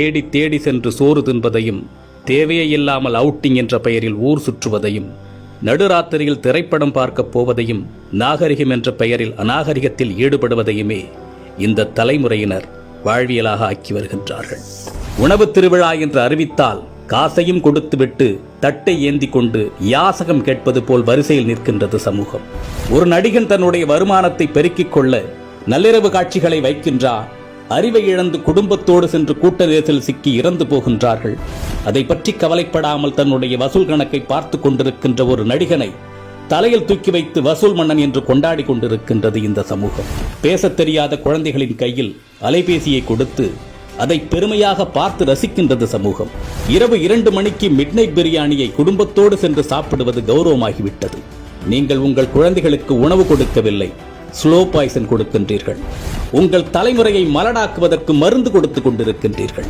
தேடி தேடி சென்று சோறு தின்பதையும், தேவையே இல்லாமல் அவுட்டிங் என்ற பெயரில் ஊர் சுற்றுவதையும், நடுராத்திரியில் திரைப்படம் பார்க்கப் போவதையும், நாகரிகம் என்ற பெயரில் அநாகரிகத்தில் ஈடுபடுவதையுமே இந்த தலைமுறையினர் வாழ்வியலாக ஆக்கி வருகின்றார்கள். உணவு திருவிழா என்று அறிவித்தால் காசையும் கொடுத்துவிட்டு தட்டை ஏந்தி கொண்டு யாசகம் கேட்பது போல் வரிசையில் நிற்கின்றது சமூகம். ஒரு நடிகன் தன்னுடைய வருமானத்தை பெருக்கிக் கொள்ள நள்ளிரவு காட்சிகளை வைக்கின்றார். அறிவை இழந்து குடும்பத்தோடு சென்று கூட்ட நெரிசலில் சிக்கி இறந்து போகின்றார்கள். அதை பற்றி கவலைப்படாமல் தன்னுடைய வசூல் கணக்கை பார்த்து கொண்டிருக்கின்ற ஒரு நடிகனை தலையில் தூக்கி வைத்து வசூல் மன்னன் என்று கொண்டாடி கொண்டிருக்கின்றது இந்த சமூகம். பேசத் தெரியாத குழந்தைகளின் கையில் அலைபேசியை கொடுத்து அதை பெருமையாக பார்த்து ரசிக்கின்றது சமூகம். இரவு 2 மணிக்கு மிட்நைட் பிரியாணியை குடும்பத்தோடு சென்று சாப்பிடுவது கௌரவமாகிவிட்டது. நீங்கள் உங்கள் குழந்தைகளுக்கு உணவு கொடுக்கவில்லை, ஸ்லோ பாய்சன் கொடுக்கின்றீர்கள். உங்கள் தலைமுறையை மலடாக்குவதற்கு மருந்து கொடுத்து கொண்டிருக்கின்றீர்கள்.